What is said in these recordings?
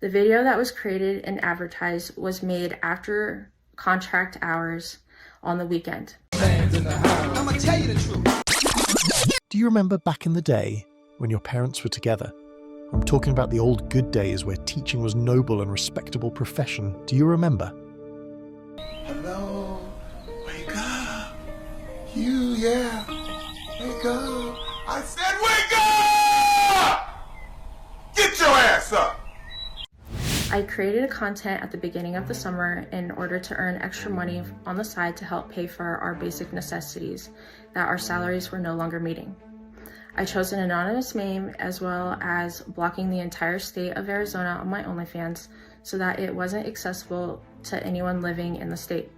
The video that was created and advertised was made after contract hours on the weekend. I'ma tell you the truth. Do you remember back in the day when your parents were together? I'm talking about the old good days where teaching was noble and respectable profession. Do you remember? Hello, wake up. Yeah, wake up. I said wake up! Get your ass up! I created a content at the beginning of the summer in order to earn extra money on the side to help pay for our basic necessities that our salaries were no longer meeting. I chose an anonymous name as well as blocking the entire state of Arizona on my OnlyFans so that it wasn't accessible to anyone living in the state.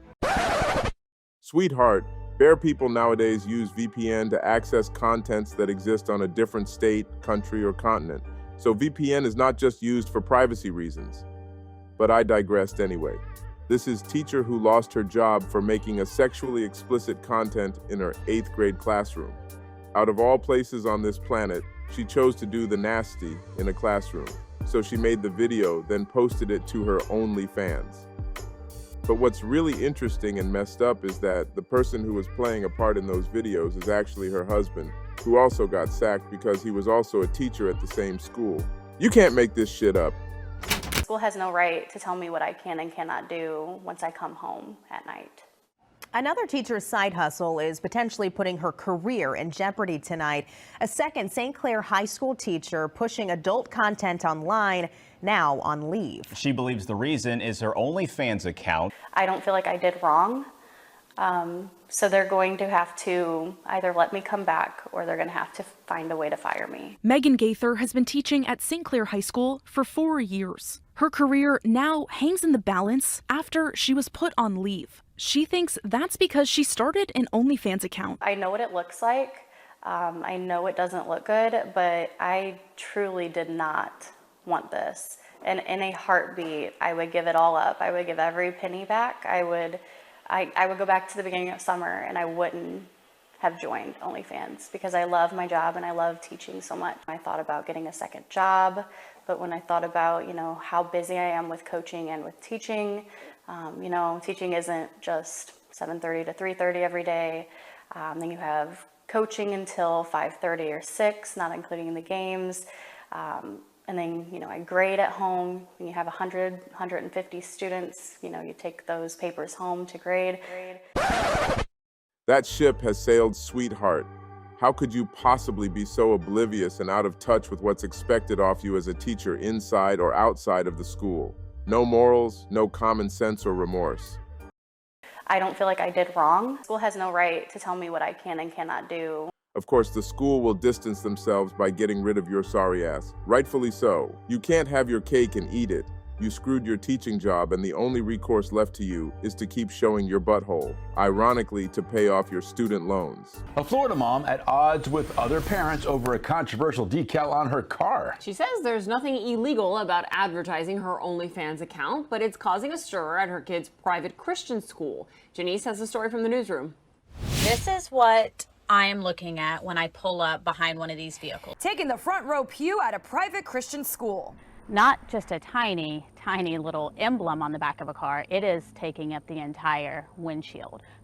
Sweetheart, bare people nowadays use VPN to access contents that exist on a different state, country, or continent. So VPN is not just used for privacy reasons. But I digressed anyway. This is teacher who lost her job for making a sexually explicit content in her 8th grade classroom. Out of all places on this planet, she chose to do the nasty in a classroom. So she made the video, then posted it to her OnlyFans. But what's really interesting and messed up is that the person who was playing a part in those videos is actually her husband, who also got sacked because he was also a teacher at the same school. You can't make this shit up. School has no right to tell me what I can and cannot do once I come home at night. Another teacher's side hustle is potentially putting her career in jeopardy tonight. A second St. Clair High School teacher pushing adult content online, now on leave. She believes the reason is her OnlyFans account. I don't feel like I did wrong, so they're going to have to either let me come back or they're going to have to find a way to fire me. Megan Gaither has been teaching at St. Clair High School for 4 years. Her career now hangs in the balance after she was put on leave. She thinks that's because she started an OnlyFans account. I know what it looks like. I know it doesn't look good, but I truly did not want this. And in a heartbeat, I would give it all up. I would give every penny back. I would go back to the beginning of summer and I wouldn't have joined OnlyFans because I love my job and I love teaching so much. I thought about getting a second job, but when I thought about, how busy I am with coaching and with teaching, teaching isn't just 7:30 to 3:30 every day. Then you have coaching until 5:30 or 6, not including the games. And then, I grade at home. When you have 100, 150 students, you take those papers home to grade. That ship has sailed, sweetheart. How could you possibly be so oblivious and out of touch with what's expected of you as a teacher inside or outside of the school? No morals, no common sense or remorse. I don't feel like I did wrong. School has no right to tell me what I can and cannot do. Of course, the school will distance themselves by getting rid of your sorry ass. Rightfully so. You can't have your cake and eat it. You screwed your teaching job and the only recourse left to you is to keep showing your butthole, ironically to pay off your student loans. A Florida mom at odds with other parents over a controversial decal on her car. She says there's nothing illegal about advertising her OnlyFans account, but it's causing a stir at her kid's private Christian school. Janice has the story from the newsroom. This is what I am looking at when I pull up behind one of these vehicles. Taking the front row pew at a private Christian school. Not just a tiny, tiny little emblem on the back of a car. It is taking up the entire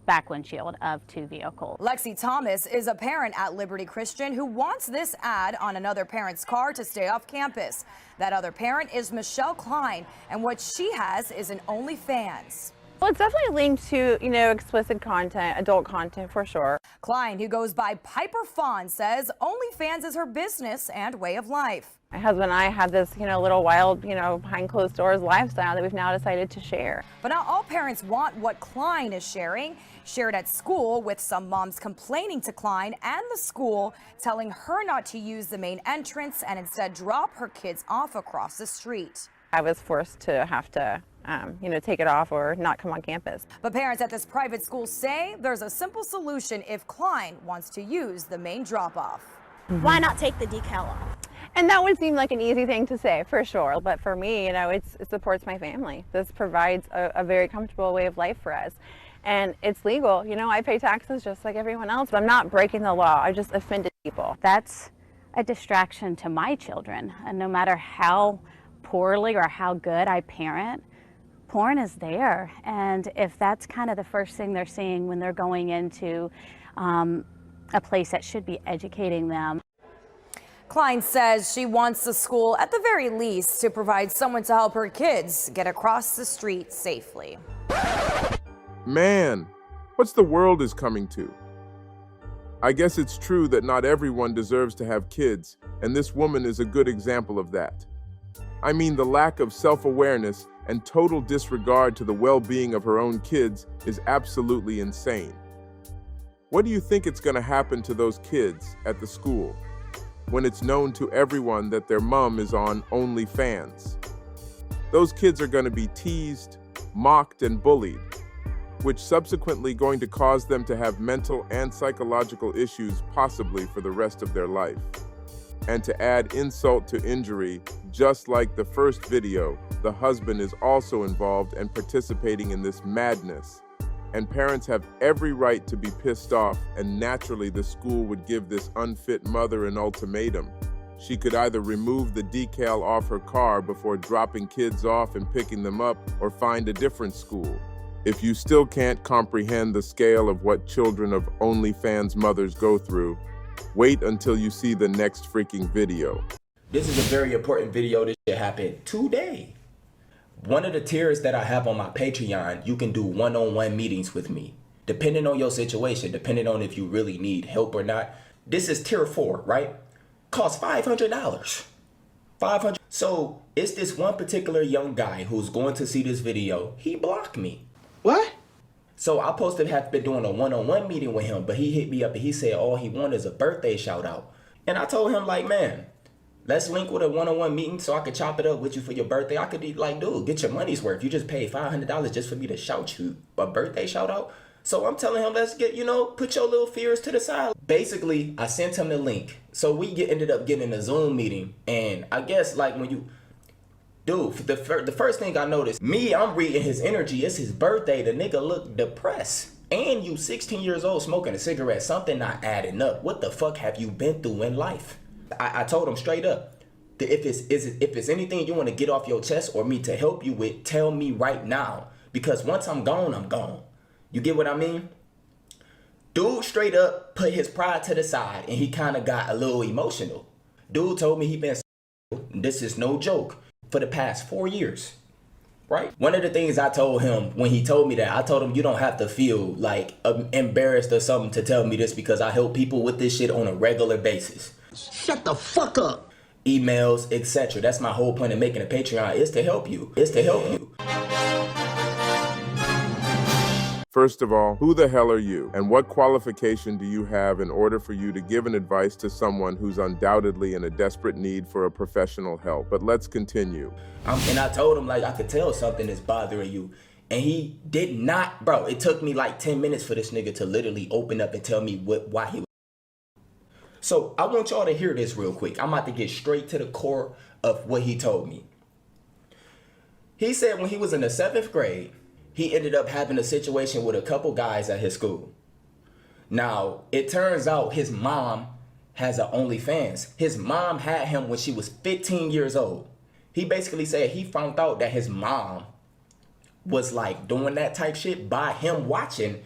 back windshield of 2 vehicles. Lexi Thomas is a parent at Liberty Christian who wants this ad on another parent's car to stay off campus. That other parent is Michelle Klein, and what she has is an OnlyFans. Well, it's definitely linked to, explicit content, adult content for sure. Klein, who goes by Piper Fawn, says OnlyFans is her business and way of life. My husband and I have this, little wild, behind closed doors lifestyle that we've now decided to share. But not all parents want what Klein is shared at school, with some moms complaining to Klein and the school, telling her not to use the main entrance and instead drop her kids off across the street. I was forced to have to take it off or not come on campus. But parents at this private school say there's a simple solution if Klein wants to use the main drop-off. Why not take the decal off? And that would seem like an easy thing to say, for sure. But for me, it supports my family. This provides a very comfortable way of life for us. And it's legal. I pay taxes just like everyone else. I'm not breaking the law. I just offended people. That's a distraction to my children. And no matter how poorly or how good I parent, porn is there. And if that's kind of the first thing they're seeing when they're going into a place that should be educating them. Klein says she wants the school, at the very least, to provide someone to help her kids get across the street safely. Man, what's the world is coming to? I guess it's true that not everyone deserves to have kids, and this woman is a good example of that. I mean, the lack of self-awareness and total disregard to the well-being of her own kids is absolutely insane. What do you think it's going to happen to those kids at the school when it's known to everyone that their mom is on OnlyFans? Those kids are going to be teased, mocked, and bullied, which subsequently going to cause them to have mental and psychological issues possibly for the rest of their life. And to add insult to injury, just like the first video, the husband is also involved and participating in this madness. And parents have every right to be pissed off, and naturally the school would give this unfit mother an ultimatum. She could either remove the decal off her car before dropping kids off and picking them up, or find a different school. If you still can't comprehend the scale of what children of OnlyFans mothers go through, wait until you see the next freaking video. This is a very important video. This shit happened today. One of the tiers that I have on my Patreon, you can do one-on-one meetings with me. Depending on your situation, depending on if you really need help or not. This is tier 4, right? Costs $500. $500. So it's this one particular young guy who's going to see this video. He blocked me. What? So I supposed to have been doing a one-on-one meeting with him, but he hit me up and he said all he wanted is a birthday shout out. And I told him, like, man, let's link with a one-on-one meeting so I could chop it up with you for your birthday. I could be like, dude, get your money's worth. You just paid $500 just for me to shout you a birthday shout out. So I'm telling him, let's get, put your little fears to the side. Basically, I sent him the link. So we ended up getting a Zoom meeting. And I guess like when you, dude, the first thing I noticed, I'm reading his energy. It's his birthday. The nigga looked depressed. And you 16 years old smoking a cigarette. Something not adding up. What the fuck have you been through in life? I told him straight up, if it's anything you want to get off your chest or me to help you with, tell me right now. Because once I'm gone, I'm gone. You get what I mean? Dude straight up put his pride to the side and he kind of got a little emotional. Dude told me he been, this is no joke, for the past 4 years. Right? One of the things I told him when he told me that, I told him you don't have to feel like embarrassed or something to tell me this because I help people with this shit on a regular basis. Shut the fuck up. Emails, etc. That's my whole point of making a Patreon, is to help you. It's to help you. First of all, who the hell are you? And what qualification do you have in order for you to give an advice to someone who's undoubtedly in a desperate need for a professional help? But let's continue. And I told him, like, I could tell something is bothering you. And he did not, bro. It took me like 10 minutes for this nigga to literally open up and tell me why he was. So I want y'all to hear this real quick. I'm about to get straight to the core of what he told me. He said when he was in the 7th grade, he ended up having a situation with a couple guys at his school. Now, it turns out his mom has an OnlyFans. His mom had him when she was 15 years old. He basically said he found out that his mom was like doing that type shit by him watching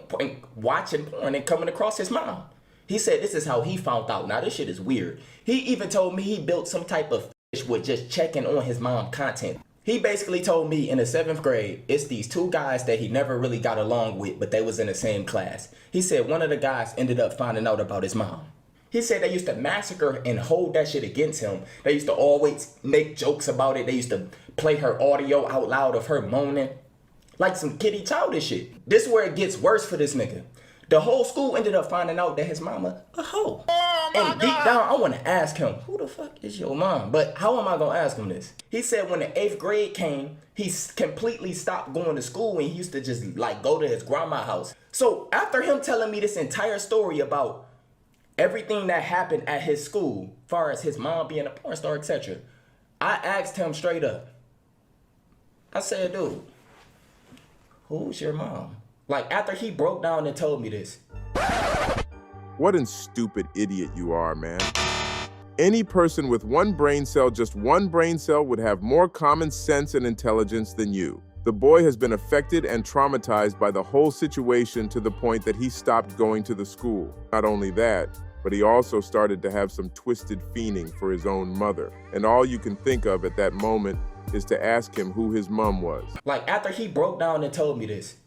porn and coming across his mom. He said this is how he found out. Now, this shit is weird. He even told me he built some type of fish with just checking on his mom content. He basically told me in the 7th grade, it's these 2 guys that he never really got along with, but they was in the same class. He said one of the guys ended up finding out about his mom. He said they used to massacre and hold that shit against him. They used to always make jokes about it. They used to play her audio out loud of her moaning. Like some kitty childish shit. This is where it gets worse for this nigga. The whole school ended up finding out that his mama a hoe. And deep down, I want to ask him, who the fuck is your mom? But how am I going to ask him this? He said when the 8th grade came, he completely stopped going to school and he used to just like go to his grandma's house. So after him telling me this entire story about everything that happened at his school, as far as his mom being a porn star, etc., I asked him straight up. I said, dude, who's your mom? Like, after he broke down and told me this. What a stupid idiot you are, man. Any person with one brain cell, just one brain cell, would have more common sense and intelligence than you. The boy has been affected and traumatized by the whole situation to the point that he stopped going to the school. Not only that, but he also started to have some twisted fiending for his own mother. And all you can think of at that moment is to ask him who his mom was. Like, after he broke down and told me this,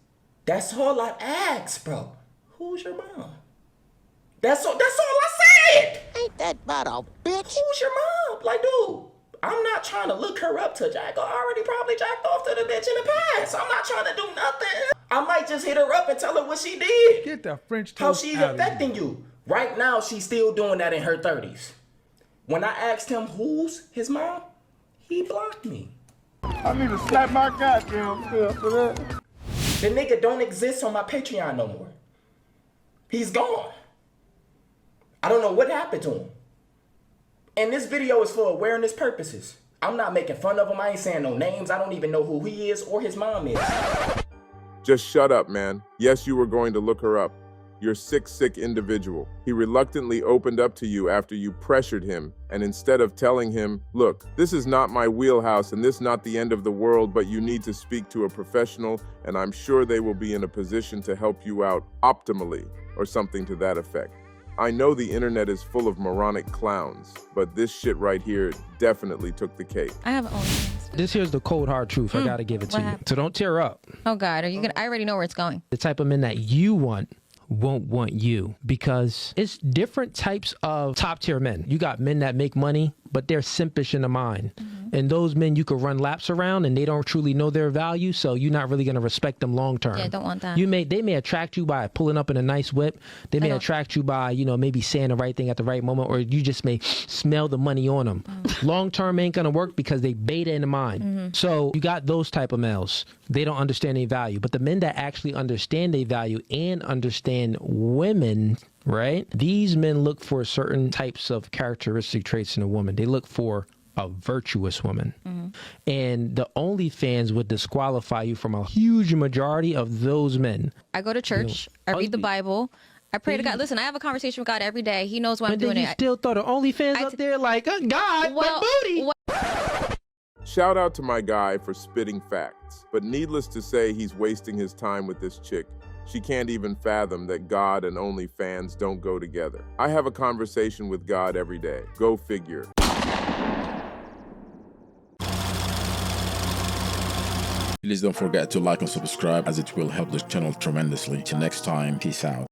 that's all I asked, bro. Who's your mom? That's all I said! Ain't that about a bitch? Who's your mom? Like, dude, I'm not trying to look her up to jack. I already probably jacked off to the bitch in the past. I'm not trying to do nothing. I might just hit her up and tell her what she did. Get the French toast how she's out of affecting you. Right now, she's still doing that in her 30s. When I asked him who's his mom, he blocked me. I need to slap my goddamn self for that. The nigga don't exist on my Patreon no more. He's gone. I don't know what happened to him. And this video is for awareness purposes. I'm not making fun of him. I ain't saying no names. I don't even know who he is or his mom is. Just shut up, man. Yes, you were going to look her up. You're sick individual. He reluctantly opened up to you after you pressured him, and instead of telling him, look, this is not my wheelhouse and this is not the end of the world, but you need to speak to a professional and I'm sure they will be in a position to help you out optimally, or something to that effect. I know the internet is full of moronic clowns, but this shit right here definitely took the cake. I have OnlyFans. This here's the cold hard truth. I gotta give it to you. So don't tear up. Oh God, are you gonna? I already know where it's going. The type of men that you want won't want you, because it's different types of top tier men. You got men that make money, but they're simpish in the mind. And those men you could run laps around and they don't truly know their value, so you're not really gonna respect them long term. Yeah, don't want that. They may attract you by pulling up in a nice whip. They may attract you by, maybe saying the right thing at the right moment, or you just may smell the money on them. Long term ain't gonna work because they beta in the mind. So you got those type of males. They don't understand their value. But the men that actually understand their value and understand women, right? These men look for certain types of characteristic traits in a woman. They look for a virtuous woman. And the OnlyFans would disqualify you from a huge majority of those men. I go to church. I read the Bible. I pray to God. Listen, I have a conversation with God every day. He knows why I'm doing it. You still throw the OnlyFans up there like, God, my booty. Shout out to my guy for spitting facts, but needless to say, he's wasting his time with this chick. She can't even fathom that God and OnlyFans don't go together. I have a conversation with God every day. Go figure. Please don't forget to like and subscribe, as it will help the channel tremendously. Till next time, peace out.